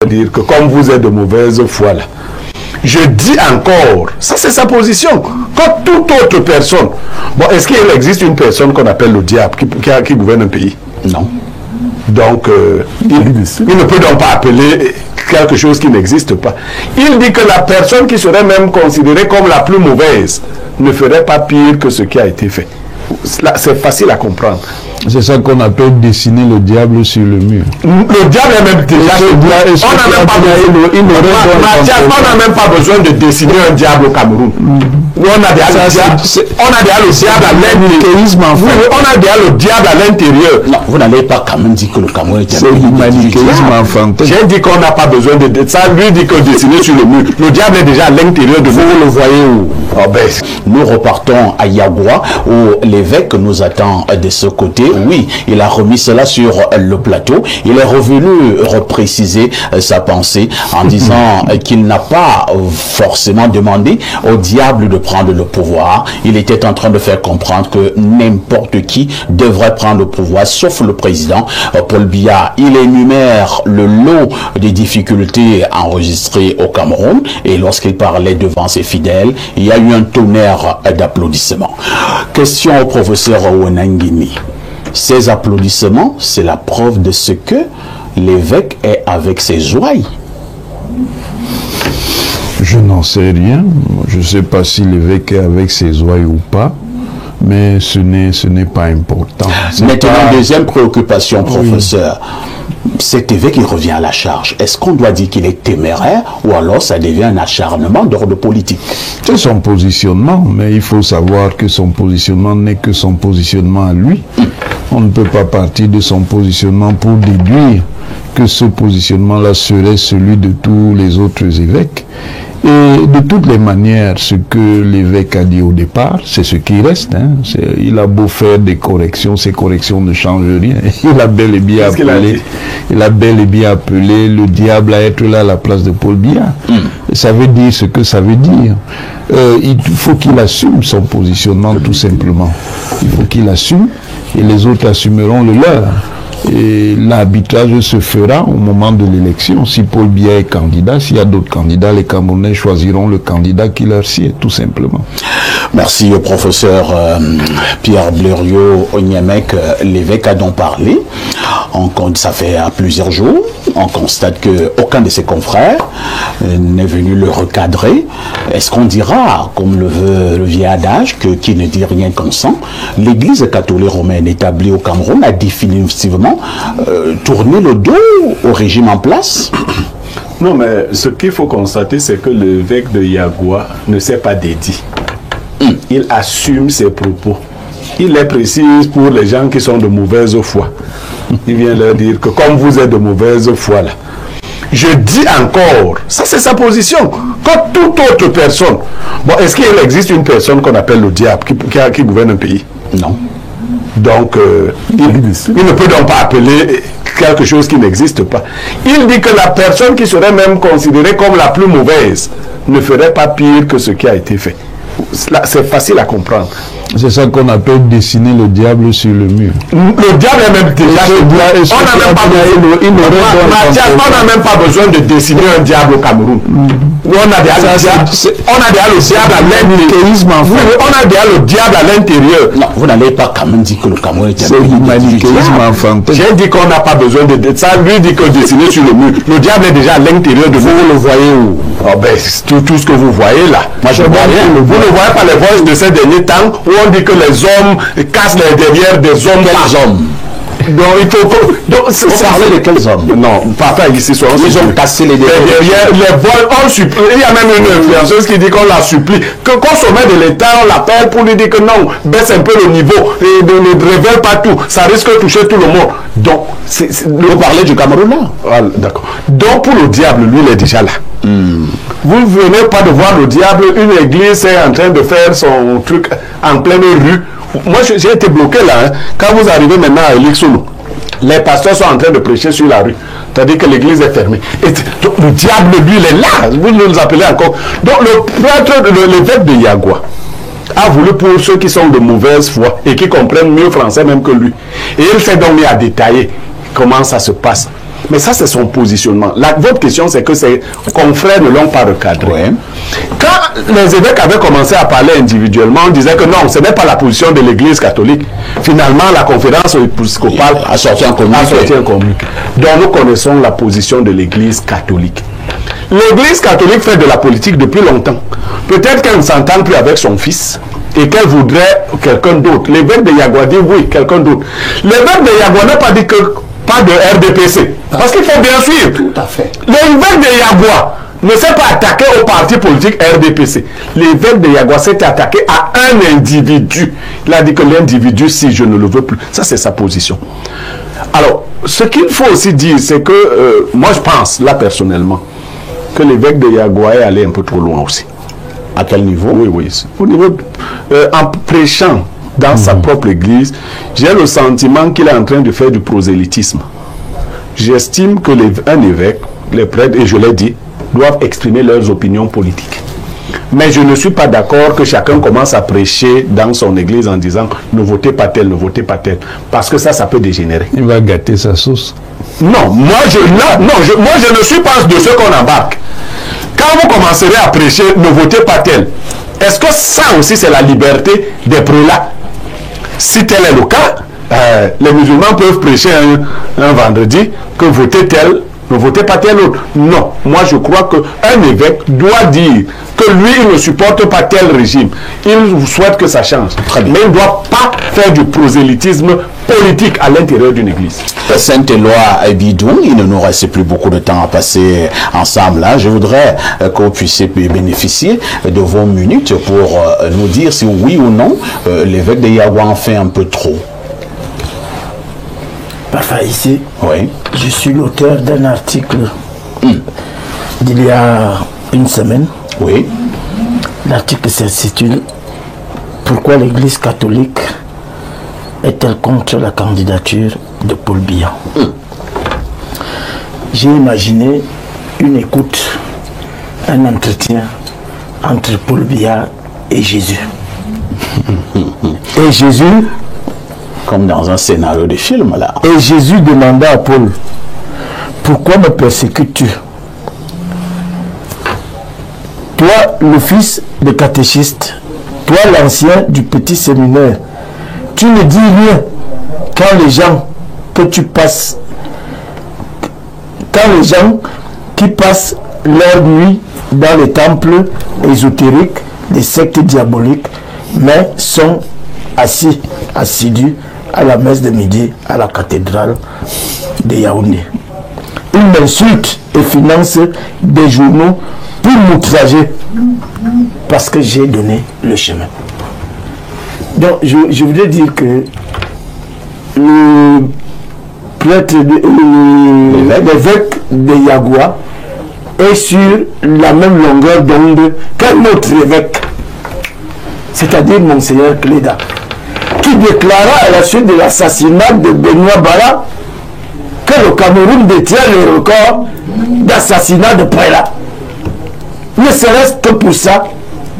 dire que comme vous êtes de mauvaise foi là, je dis encore, ça c'est sa position, comme toute autre personne. Bon, est-ce qu'il existe une personne qu'on appelle le diable qui gouverne un pays? Non. Donc, il ne peut donc pas appeler quelque chose qui n'existe pas. Il dit que la personne qui serait même considérée comme la plus mauvaise ne ferait pas pire que ce qui a été fait. C'est facile à comprendre. C'est ça qu'on appelle dessiner le diable sur le mur. Le diable est même déjà... On n'a même pas besoin de dessiner un diable au Cameroun. On a déjà le diable à l'intérieur. On a déjà le diable à l'intérieur. Non, vous n'allez pas quand même dire que le Cameroun est c'est l'humanichéisme enfantin. J'ai dit qu'on n'a pas besoin de ça. Lui dit que dessiner sur le mur. Le diable est déjà à l'intérieur de vous. Vous le voyez où? Oh ben. Nous repartons à Yagua où l'évêque nous attend de ce côté. Oui, il a remis cela sur le plateau. Il est revenu repréciser sa pensée en disant qu'il n'a pas forcément demandé au diable de prendre le pouvoir. Il était en train de faire comprendre que n'importe qui devrait prendre le pouvoir, sauf le président. Paul Biya, il énumère le lot des difficultés enregistrées au Cameroun et lorsqu'il parlait devant ses fidèles, il y a eu un tonnerre d'applaudissements. Question au professeur Onangini. Ces applaudissements, c'est la preuve de ce que l'évêque est avec ses ouailles. Je n'en sais rien. Je ne sais pas si l'évêque est avec ses ouailles ou pas. Mais ce n'est pas important. Maintenant, deuxième préoccupation, professeur. Oui. Cet évêque, il revient à la charge. Est-ce qu'on doit dire qu'il est téméraire ou alors ça devient un acharnement d'ordre politique? C'est son positionnement, mais il faut savoir que son positionnement n'est que son positionnement à lui. On ne peut pas partir de son positionnement pour déduire que ce positionnement-là serait celui de tous les autres évêques. Et de toutes les manières, ce que l'évêque a dit au départ, c'est ce qui reste. Hein. Il a beau faire des corrections, ces corrections ne changent rien. Il a bel et bien appelé le diable à être là à la place de Paul Biya. Ça veut dire ce que ça veut dire. Il faut qu'il assume son positionnement tout simplement. Il faut qu'il assume et les autres assumeront le leur. Et l'arbitrage se fera au moment de l'élection. Si Paul Biya est candidat, s'il y a d'autres candidats, les Camerounais choisiront le candidat qui leur sied, tout simplement. Merci au professeur Pierre Blériot-Onyemec. L'évêque a donc parlé. Ça fait plusieurs jours. On constate qu'aucun de ses confrères n'est venu le recadrer. Est-ce qu'on dira, comme le veut le vieil adage, que qui ne dit rien consent? L'Église catholique romaine établie au Cameroun a définitivement tourné le dos au régime en place? Non, mais ce qu'il faut constater, c'est que l'évêque de Yagua ne s'est pas dédié. Il assume ses propos. Il les précise pour les gens qui sont de mauvaise foi. Il vient leur dire que comme vous êtes de mauvaise foi là, je dis encore, ça c'est sa position, comme toute autre personne. Bon, est-ce qu'il existe une personne qu'on appelle le diable qui gouverne un pays? Non. Donc, il ne peut donc pas appeler quelque chose qui n'existe pas. Il dit que la personne qui serait même considérée comme la plus mauvaise ne ferait pas pire que ce qui a été fait. C'est facile à comprendre. C'est ça qu'on appelle dessiner le diable sur le mur. Le diable est même déjà... On n'a même pas besoin de dessiner un diable au Cameroun. On a déjà le diable à l'intérieur. On a déjà le diable à l'intérieur. Non, vous n'allez pas quand même dire que le Cameroun est c'est l'humanichéisme enfantin. J'ai dit qu'on n'a pas besoin de ça. Lui dit que dessiner sur le mur. Le diable est déjà à l'intérieur de vous. Vous le voyez où? Oh ben, tout ce que vous voyez là. Moi, je vois rien. Vous ne voyez pas les voix de ces derniers temps où on dit que les hommes cassent les derrières des hommes. Quels hommes? Donc il faut que... Donc, vous parlez de quels hommes? Non, pas ici. Ils ont cassé les derrière. Les vols, on supplie. Il y a même une influenceuse qui dit qu'on la supplie. Qu'au sommet de l'État, on l'appelle pour lui dire que non, baisse un peu le niveau. Et ne révèle pas tout. Ça risque de toucher tout le monde. Donc, vous parlez du Cameroun là? Ah, d'accord. Donc pour le diable, lui, il est déjà là. Vous ne venez pas de voir le diable, une église est en train de faire son truc en pleine rue. Moi, j'ai été bloqué là. Hein. Quand vous arrivez maintenant à Elixolo, les pasteurs sont en train de prêcher sur la rue. C'est-à-dire que l'église est fermée. Et donc, le diable, lui, il est là. Vous nous appelez encore. Donc, le prêtre, l'évêque de Yagua, a voulu pour ceux qui sont de mauvaise foi et qui comprennent mieux français même que lui. Et il s'est donc mis à détailler comment ça se passe. Mais ça, c'est son positionnement. Votre question, c'est que ses confrères ne l'ont pas recadré. Ouais. Quand les évêques avaient commencé à parler individuellement, on disait que non, ce n'est pas la position de l'Église catholique. Finalement, la conférence épiscopale a sorti un communiqué. Donc, nous connaissons la position de l'Église catholique. L'Église catholique fait de la politique depuis longtemps. Peut-être qu'elle ne s'entend plus avec son fils et qu'elle voudrait quelqu'un d'autre. L'évêque de Yagua dit oui, quelqu'un d'autre. L'évêque de Yagua n'a pas dit que pas de RDPC. Parce qu'il faut bien suivre. Tout à fait. L'évêque de Yagua ne s'est pas attaqué au parti politique RDPC. L'évêque de Yagua s'est attaqué à un individu. Il a dit que l'individu, si je ne le veux plus. Ça, c'est sa position. Alors, ce qu'il faut aussi dire, c'est que moi, je pense, là, personnellement, que l'évêque de Yagua est allé un peu trop loin aussi. À quel niveau? Oui, oui. Au niveau, en prêchant dans sa propre église, j'ai le sentiment qu'il est en train de faire du prosélytisme. J'estime que un évêque, les prêtres, et je l'ai dit, doivent exprimer leurs opinions politiques. Mais je ne suis pas d'accord que chacun commence à prêcher dans son église en disant ne votez pas tel, ne votez pas tel. Parce que ça peut dégénérer. Il va gâter sa sauce. Non, moi je ne suis pas de ceux qu'on embarque. Quand vous commencerez à prêcher ne votez pas tel, est-ce que ça aussi c'est la liberté des prélats? Si tel est le cas, les musulmans peuvent prêcher un vendredi que votez tel, ne votez pas tel autre. Non, moi je crois qu'un évêque doit dire que lui il ne supporte pas tel régime. Il souhaite que ça change. Mais il ne doit pas faire du prosélytisme politique à l'intérieur d'une église. Saint-Éloi et Bidou, il ne nous reste plus beaucoup de temps à passer ensemble. Là. Je voudrais que vous puissiez bénéficier de vos minutes pour nous dire si oui ou non l'évêque de Yagua en fait un peu trop. Parfait, ici, oui. Je suis l'auteur d'un article d'il y a une semaine. Oui. L'article s'intitule « Pourquoi l'Église catholique est-elle contre la candidature de Paul Biya ?» J'ai imaginé une écoute, un entretien entre Paul Biya et Jésus. Et Jésus... Comme dans un scénario de film, là. Et Jésus demanda à Paul, « Pourquoi me persécutes-tu? Toi, le fils de catéchiste, toi, l'ancien du petit séminaire, tu ne dis rien quand les gens que tu passes, quand les gens qui passent leur nuit dans les temples ésotériques, des sectes diaboliques, mais sont assidus à la messe de midi à la cathédrale de Yaoundé. Ils m'insultent et financent des journaux pour m'outrager parce que j'ai donné le chemin. Donc je voudrais dire que le prêtre, l'évêque de Yagua est sur la même longueur d'onde qu'un autre évêque, c'est-à-dire Monseigneur Cléda, qui déclara à la suite de l'assassinat de Benoît Bara que le Cameroun détient le record d'assassinat de prélats. Ne serait-ce que pour ça,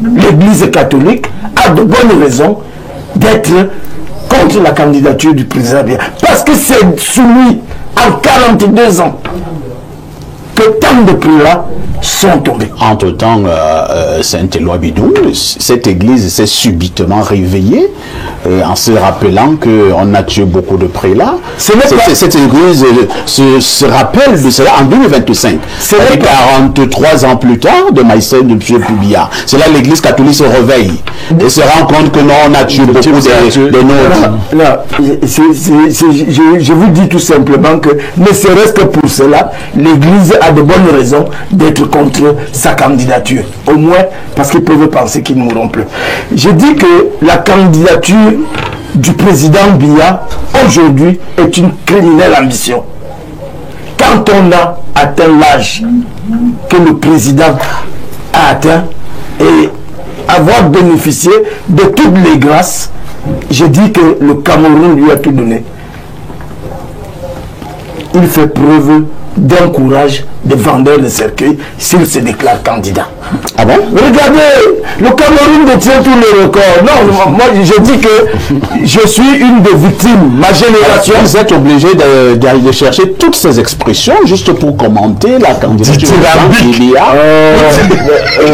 l'Église catholique a de bonnes raisons d'être contre la candidature du président Biya. Parce que c'est soumis en 42 ans que tant de prélats sont tombés. Entre-temps, Saint-Éloi Bidou, cette église s'est subitement réveillée en se rappelant qu'on a tué beaucoup de prélats. Cette église se rappelle de cela en 2025. C'est 43 ans plus tard de Maïsel de M. Biya. C'est là l'église catholique se réveille et se rend compte que non, on a tué beaucoup de nôtres. Je vous dis tout simplement que ne serait-ce que pour cela, l'église a de bonnes raisons d'être contre sa candidature. Au moins parce qu'ils peuvent penser qu'ils ne mourront plus. Je dis que la candidature du président Biya aujourd'hui est une criminelle ambition. Quand on a atteint l'âge que le président a atteint et avoir bénéficié de toutes les grâces, je dis que le Cameroun lui a tout donné. Il fait preuve d'un courage de vendeur de cercueil s'il se déclare candidat. Ah bon? Regardez, le Cameroun détient tous les records. Non, moi je dis que je suis une des victimes, ma génération. Vous êtes obligé de chercher toutes ces expressions juste pour commenter la candidature qu'il y a.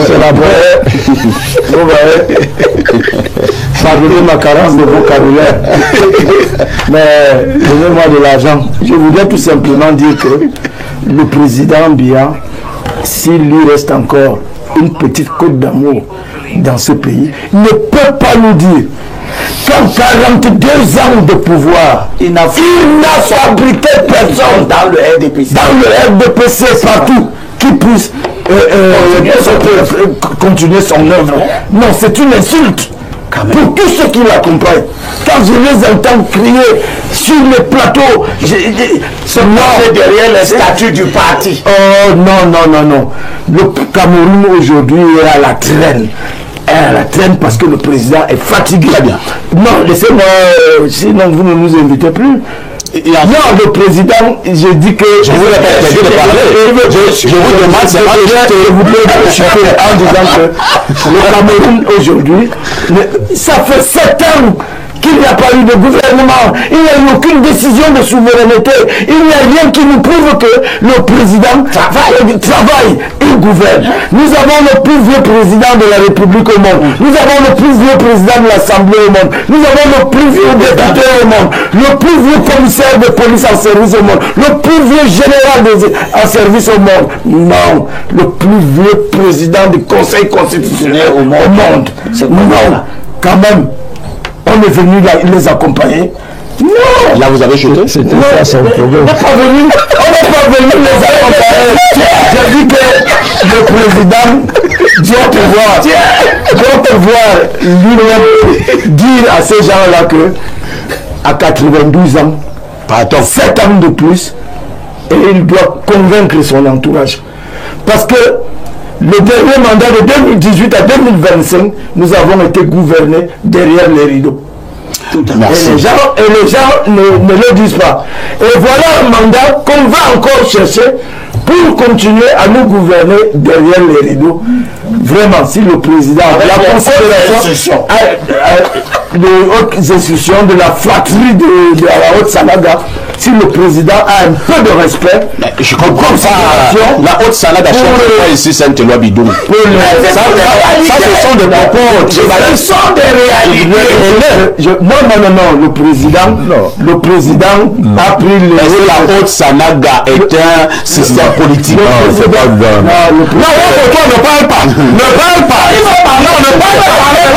C'est la vraie. Pardonnez ma carence de vocabulaire. Mais donnez-moi de l'argent. Je voudrais tout simplement dire que le président Biya, s'il lui reste encore une petite côte d'amour dans ce pays, ne peut pas nous dire qu'en 42 ans de pouvoir, il n'a fabriqué personne dans le RDPC partout qui puisse continuer son œuvre. Non, c'est une insulte pour tous ceux qui l'accompagnent. Quand je les entends crier sur les plateaux, c'est derrière les statuts du parti. Oh non. Le Cameroun aujourd'hui est à la traîne. Parce que le président est fatigué. Très bien. Non, laissez-moi, sinon vous ne nous invitez plus. Non, le président, je dis que... Je vous demande, c'est pas que vous pouvez chuter en disant que le Cameroun aujourd'hui, ça fait 7 ans qu'il n'y a pas eu de gouvernement, il n'y a eu aucune décision de souveraineté, il n'y a rien qui nous prouve que le président travaille et gouverne. Nous avons le plus vieux président de la République au monde, nous avons le plus vieux président de l'Assemblée au monde, nous avons le plus vieux député au monde, le plus vieux commissaire de police en service au monde, le plus vieux général en service au monde. Non, le plus vieux président du Conseil constitutionnel au monde. Non, quand même. On est venu là, les accompagner. Non. Là, vous avez chuté? C'était ça son problème. On n'est pas venu les accompagner. J'ai dit que le président doit pouvoir lui-même dire à ces gens-là que à 92 ans, 7 ans de plus, et il doit convaincre son entourage. Parce que le dernier mandat de 2018 à 2025, nous avons été gouvernés derrière les rideaux. Merci. Et les gens ne le disent pas. Et voilà un mandat qu'on va encore chercher pour continuer à nous gouverner derrière les rideaux. Vraiment, si le président a la considération de hautes institutions, de la flatterie de la Haute-Sanaga, si le président a un peu de respect, je comprends pas. La Haute-Sanaga cherche ici Saint-Éloi Bidou. Ça, ce sont des propos. Ce sont des réalités. Non. Le président a pris la Haute-Sanaga est un système politique. Non, c'est pas vrai. Toi ne parle pas. Ne parle pas. Il va parler. On ne parle pas. Il ne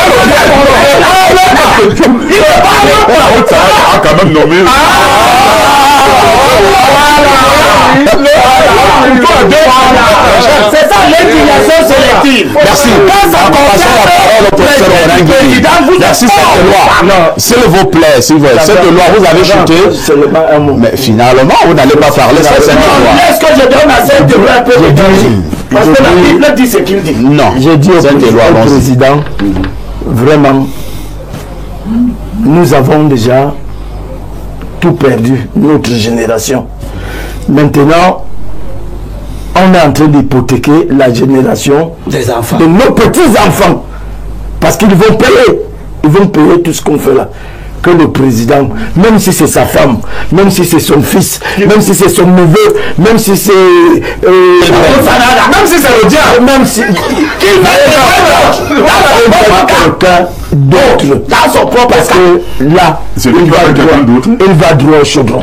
parle pas. La Haute-Sanaga a quand même nommé. C'est ça l'indignation sélective. Merci. Passons la parole au professeur Orangui. Merci Saint-Éloi. S'il vous plaît, Saint-Éloi, vous avez chuté. Mais finalement, vous n'allez pas parler de Saint-Éloi. Est-ce que je donne à Saint-Éloi un peu de temps? Parce que la Bible dit ce qu'il dit. Non. J'ai dit au président, vraiment, nous avons déjà tout perdu, notre génération. Maintenant, on est en train d'hypothéquer la génération des enfants, de nos petits-enfants. Parce qu'ils vont payer. Ils vont payer tout ce qu'on fait là. Que le président, même si c'est sa femme, même si c'est son fils, même si c'est son neveu, même si c'est... même si c'est le diable, même si... Il va quelqu'un d'autre dans son propre... Parce que là, il va droit au chaudron.